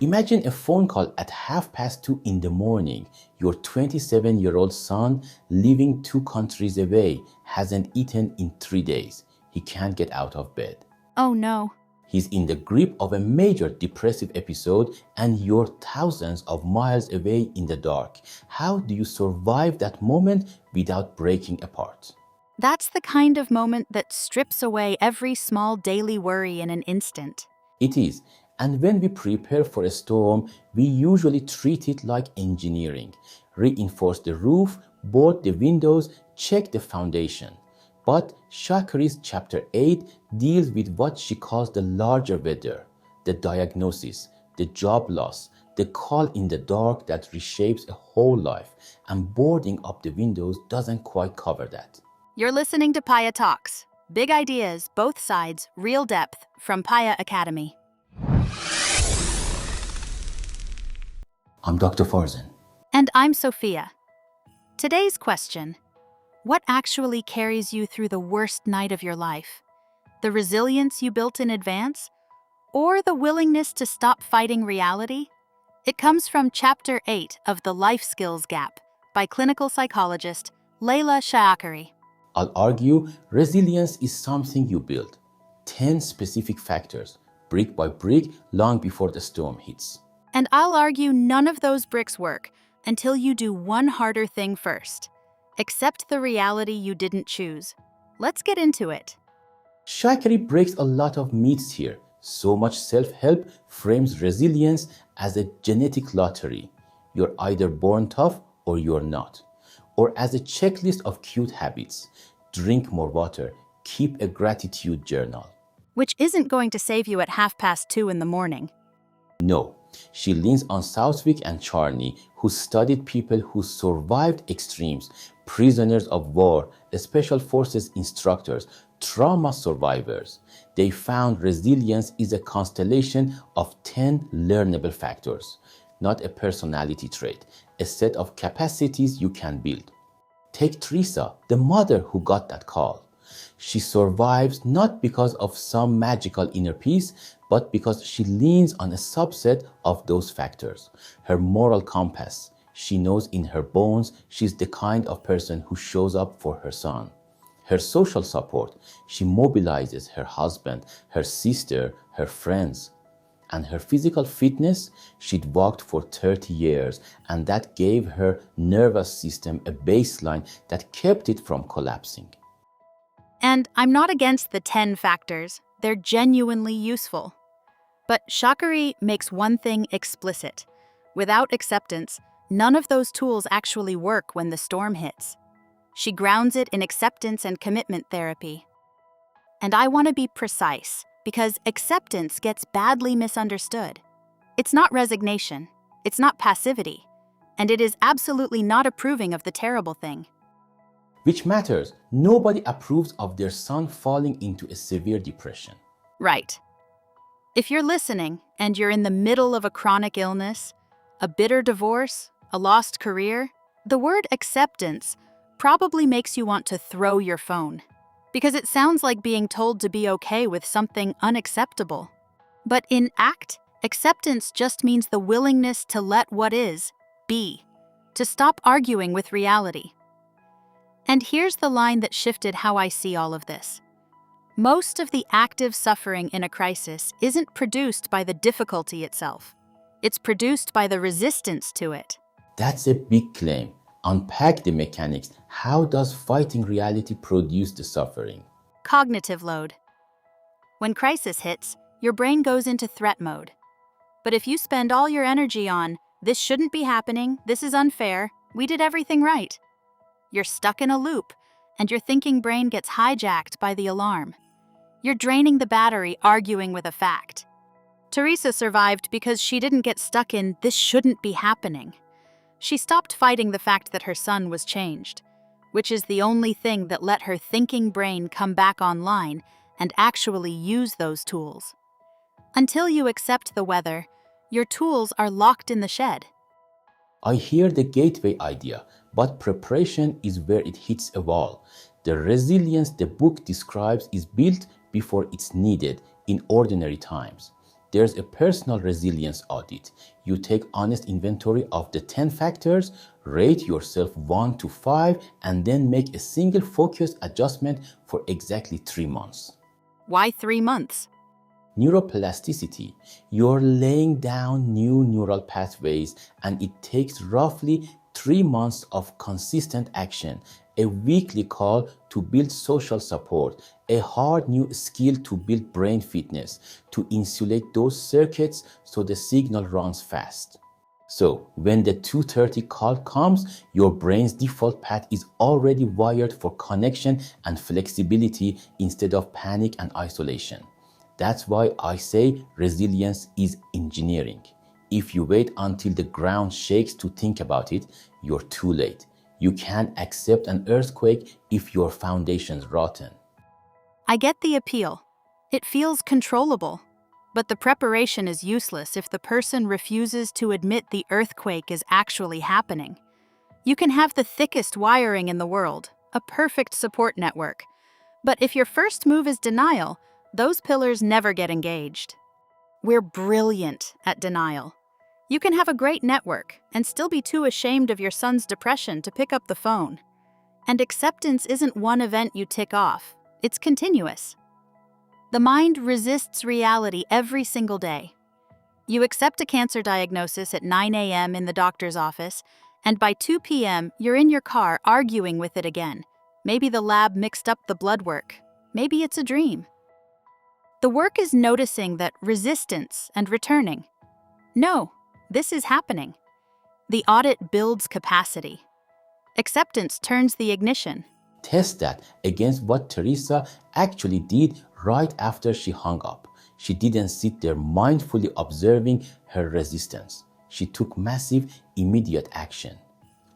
Imagine a phone call at 2:30 in the morning. Your 27-year-old son, living 2 countries away, hasn't eaten in 3 days. He can't get out of bed. Oh no. He's in the grip of a major depressive episode and you're thousands of miles away in the dark. How do you survive that moment without breaking apart? That's the kind of moment that strips away every small daily worry in an instant. It is. And when we prepare for a storm, we usually treat it like engineering. Reinforce the roof, board the windows, check the foundation. But Shakari's chapter 8 deals with what she calls the larger weather, the diagnosis, the job loss, the call in the dark that reshapes a whole life, and boarding up the windows doesn't quite cover that. You're listening to Paya Talks. Big ideas, both sides, real depth, from Paya Academy. I'm Dr. Farzan. And I'm Sophia. Today's question: what actually carries you through the worst night of your life? The resilience you built in advance? Or the willingness to stop fighting reality? It comes from Chapter 8 of The Life Skills Gap by clinical psychologist Layla Shakari. I'll argue resilience is something you build. 10 specific factors, brick by brick, long before the storm hits. And I'll argue none of those bricks work until you do one harder thing first. Accept the reality you didn't choose. Let's get into it. Shakari breaks a lot of myths here. So much self-help frames resilience as a genetic lottery. You're either born tough or you're not. Or as a checklist of cute habits. Drink more water. Keep a gratitude journal. Which isn't going to save you at 2:30 in the morning. No. She leans on Southwick and Charney, who studied people who survived extremes, prisoners of war, special forces instructors, trauma survivors. They found resilience is a constellation of 10 learnable factors, not a personality trait, a set of capacities you can build. Take Teresa, the mother who got that call. She survives not because of some magical inner peace, but because she leans on a subset of those factors. Her moral compass. She knows in her bones she's the kind of person who shows up for her son. Her social support. She mobilizes her husband, her sister, her friends. And her physical fitness, she'd walked for 30 years, and that gave her nervous system a baseline that kept it from collapsing. And I'm not against the 10 factors. They're genuinely useful. But Shakari makes one thing explicit. Without acceptance, none of those tools actually work when the storm hits. She grounds it in acceptance and commitment therapy. And I want to be precise, because acceptance gets badly misunderstood. It's not resignation, it's not passivity, and it is absolutely not approving of the terrible thing. Which matters. Nobody approves of their son falling into a severe depression. Right. If you're listening and you're in the middle of a chronic illness, a bitter divorce, a lost career, the word acceptance probably makes you want to throw your phone, because it sounds like being told to be okay with something unacceptable. But in ACT, acceptance just means the willingness to let what is be, to stop arguing with reality. And here's the line that shifted how I see all of this. Most of the active suffering in a crisis isn't produced by the difficulty itself. It's produced by the resistance to it. That's a big claim. Unpack the mechanics. How does fighting reality produce the suffering? Cognitive load. When crisis hits, your brain goes into threat mode. But if you spend all your energy on, this shouldn't be happening, this is unfair, we did everything right, you're stuck in a loop, and your thinking brain gets hijacked by the alarm. You're draining the battery arguing with a fact. Teresa survived because she didn't get stuck in this shouldn't be happening. She stopped fighting the fact that her son was changed, which is the only thing that let her thinking brain come back online and actually use those tools. Until you accept the weather, your tools are locked in the shed. I hear the gateway idea, but preparation is where it hits a wall. The resilience the book describes is built before it's needed in ordinary times. there's a personal resilience audit. You take honest inventory of the 10 factors, rate yourself 1 to 5, and then make a single focused adjustment for exactly 3 months. Why 3 months? Neuroplasticity. You're laying down new neural pathways, and it takes roughly 3 months of consistent action, a weekly call to build social support, a hard new skill to build brain fitness, to insulate those circuits so the signal runs fast. So when the 2:30 call comes, your brain's default path is already wired for connection and flexibility instead of panic and isolation. That's why I say resilience is engineering. If you wait until the ground shakes to think about it, you're too late. You can't accept an earthquake if your foundation's rotten. I get the appeal. It feels controllable. But the preparation is useless if the person refuses to admit the earthquake is actually happening. You can have the thickest wiring in the world, a perfect support network. But if your first move is denial, those pillars never get engaged. We're brilliant at denial. You can have a great network and still be too ashamed of your son's depression to pick up the phone. And acceptance isn't one event you tick off, it's continuous. The mind resists reality every single day. You accept a cancer diagnosis at 9 a.m. in the doctor's office, and by 2 p.m., you're in your car arguing with it again. Maybe the lab mixed up the blood work. Maybe it's a dream. The work is noticing that resistance and returning. No, this is happening. The audit builds capacity. Acceptance turns the ignition. Test that against what Teresa actually did right after she hung up. She didn't sit there mindfully observing her resistance. She took massive, immediate action.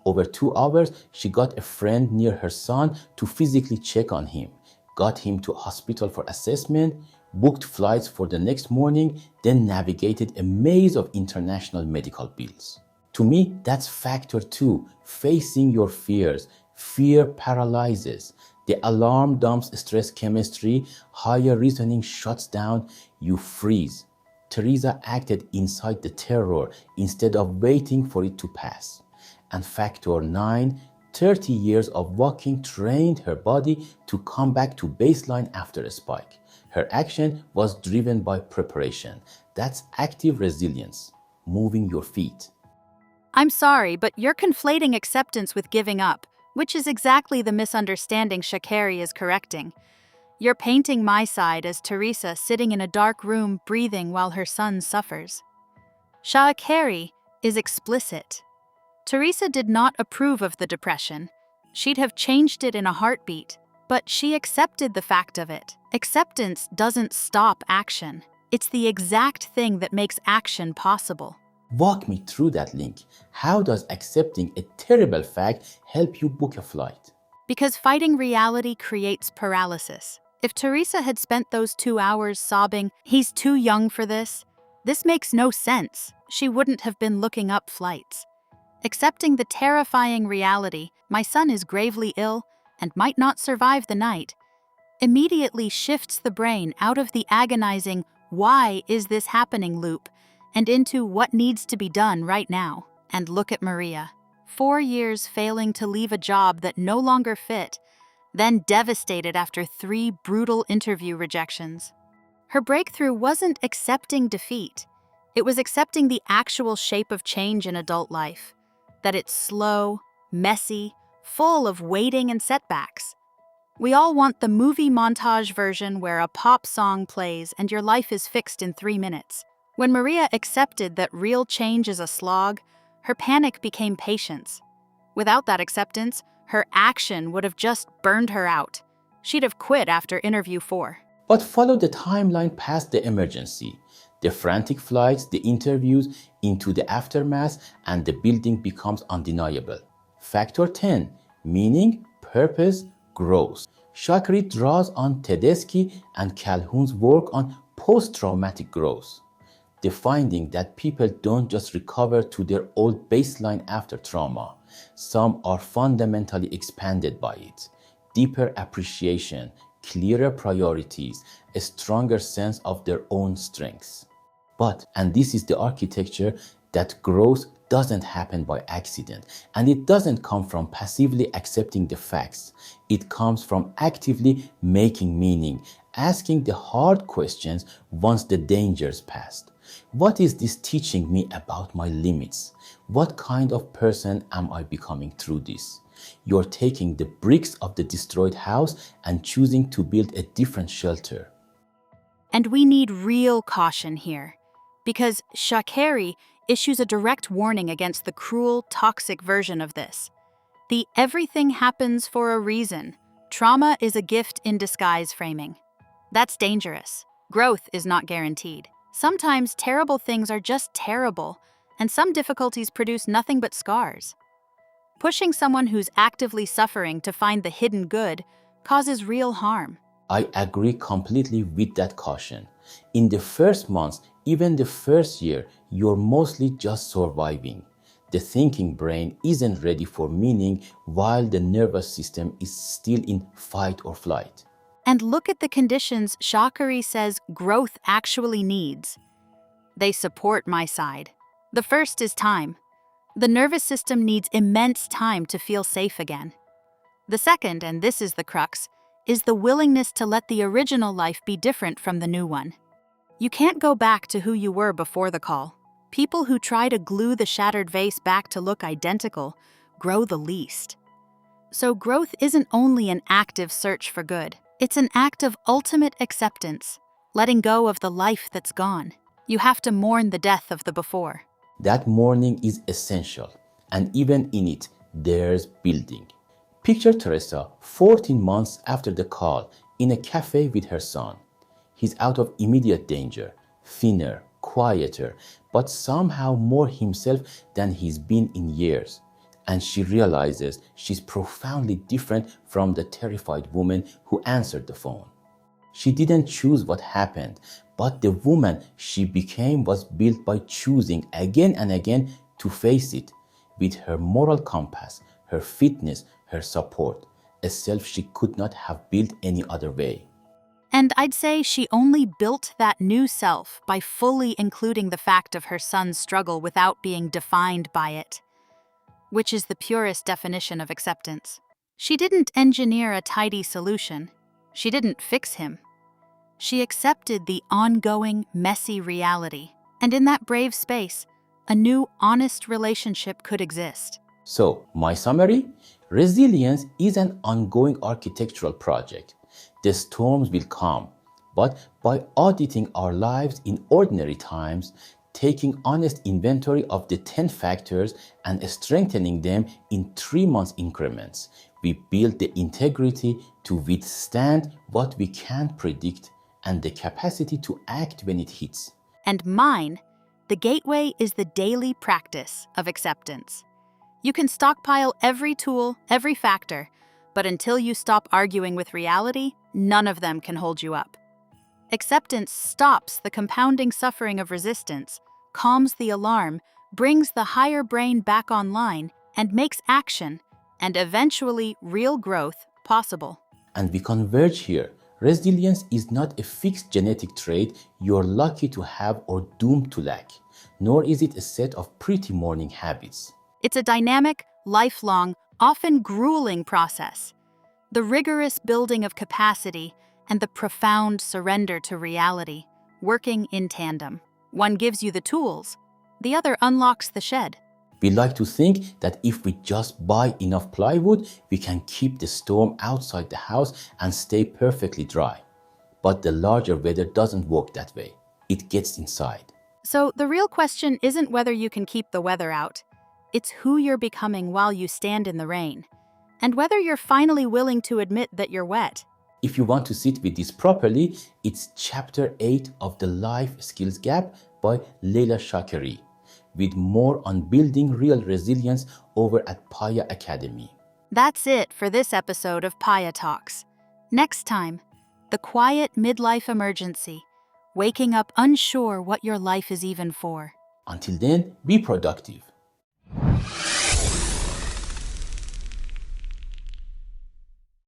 Over 2 hours, she got a friend near her son to physically check on him, got him to hospital for assessment, booked flights for the next morning, then navigated a maze of international medical bills. To me, that's factor 2, facing your fears. Fear paralyzes. The alarm dumps stress chemistry, higher reasoning shuts down, you freeze. Teresa acted inside the terror instead of waiting for it to pass. And factor 9, 30 years of walking trained her body to come back to baseline after a spike. Her action was driven by preparation. That's active resilience, moving your feet. I'm sorry, but you're conflating acceptance with giving up, which is exactly the misunderstanding Sha'Carri is correcting. You're painting my side as Teresa sitting in a dark room breathing while her son suffers. Sha'Carri is explicit. Teresa did not approve of the depression. She'd have changed it in a heartbeat, but she accepted the fact of it. Acceptance doesn't stop action. It's the exact thing that makes action possible. Walk me through that link. How does accepting a terrible fact help you book a flight? Because fighting reality creates paralysis. If Teresa had spent those 2 hours sobbing, "He's too young for this makes no sense," she wouldn't have been looking up flights. Accepting the terrifying reality, my son is gravely ill and might not survive the night, immediately shifts the brain out of the agonizing "why is this happening" loop and into what needs to be done right now. And look at Maria. 4 years failing to leave a job that no longer fit, then devastated after 3 brutal interview rejections. Her breakthrough wasn't accepting defeat. It was accepting the actual shape of change in adult life. That it's slow, messy, full of waiting and setbacks. We all want the movie montage version where a pop song plays and your life is fixed in 3 minutes. When Maria accepted that real change is a slog, her panic became patience. Without that acceptance, her action would have just burned her out. She'd have quit after interview 4. But follow the timeline past the emergency. The frantic flights, the interviews, into the aftermath, and the building becomes undeniable. Factor 10, meaning, purpose, growth. Sha'Carri draws on Tedeschi and Calhoun's work on post-traumatic growth. The finding that people don't just recover to their old baseline after trauma. Some are fundamentally expanded by it. Deeper appreciation, clearer priorities, a stronger sense of their own strengths. But, and this is the architecture, that growth doesn't happen by accident, and it doesn't come from passively accepting the facts. It comes from actively making meaning, asking the hard questions once the danger's passed. What is this teaching me about my limits? What kind of person am I becoming through this? You're taking the bricks of the destroyed house and choosing to build a different shelter. And we need real caution here, because Shakeri issues a direct warning against the cruel, toxic version of this. The everything happens for a reason. Trauma is a gift in disguise framing. That's dangerous. Growth is not guaranteed. Sometimes terrible things are just terrible, and some difficulties produce nothing but scars. Pushing someone who's actively suffering to find the hidden good causes real harm. I agree completely with that caution. In the first months, even the first year, you're mostly just surviving. The thinking brain isn't ready for meaning while the nervous system is still in fight or flight. And look at the conditions Shakari says growth actually needs. They support my side. The first is time. The nervous system needs immense time to feel safe again. The second, and this is the crux, is the willingness to let the original life be different from the new one. You can't go back to who you were before the call. People who try to glue the shattered vase back to look identical grow the least. So growth isn't only an active search for good, it's an act of ultimate acceptance, letting go of the life that's gone. You have to mourn the death of the before. That mourning is essential, and even in it, there's building. Picture Teresa 14 months after the call in a cafe with her son. He's out of immediate danger, thinner, quieter, but somehow more himself than he's been in years. And she realizes she's profoundly different from the terrified woman who answered the phone. She didn't choose what happened, but the woman she became was built by choosing again and again to face it with her moral compass, her fitness, her support, a self she could not have built any other way. And I'd say she only built that new self by fully including the fact of her son's struggle without being defined by it, which is the purest definition of acceptance. She didn't engineer a tidy solution. She didn't fix him. She accepted the ongoing, messy reality. And in that brave space, a new, honest relationship could exist. So, my summary? Resilience is an ongoing architectural project. The storms will come, but by auditing our lives in ordinary times, taking honest inventory of the 10 factors and strengthening them in 3-month increments, we build the integrity to withstand what we can't predict and the capacity to act when it hits. And mine, the gateway is the daily practice of acceptance. You can stockpile every tool, every factor, but until you stop arguing with reality, none of them can hold you up. Acceptance stops the compounding suffering of resistance, calms the alarm, brings the higher brain back online, and makes action, and eventually real growth, possible. And we converge here. Resilience is not a fixed genetic trait you're lucky to have or doomed to lack, nor is it a set of pretty morning habits. It's a dynamic, lifelong, often grueling process. The rigorous building of capacity and the profound surrender to reality, working in tandem. One gives you the tools, the other unlocks the shed. We like to think that if we just buy enough plywood, we can keep the storm outside the house and stay perfectly dry. But the larger weather doesn't work that way. It gets inside. So the real question isn't whether you can keep the weather out. It's who you're becoming while you stand in the rain, and whether you're finally willing to admit that you're wet. If you want to sit with this properly, it's Chapter 8 of the Life Skills Gap by Leila Shakeri, with more on building real resilience over at Paya Academy. That's it for this episode of Paya Talks. Next time, the quiet midlife emergency, waking up unsure what your life is even for. Until then, be productive.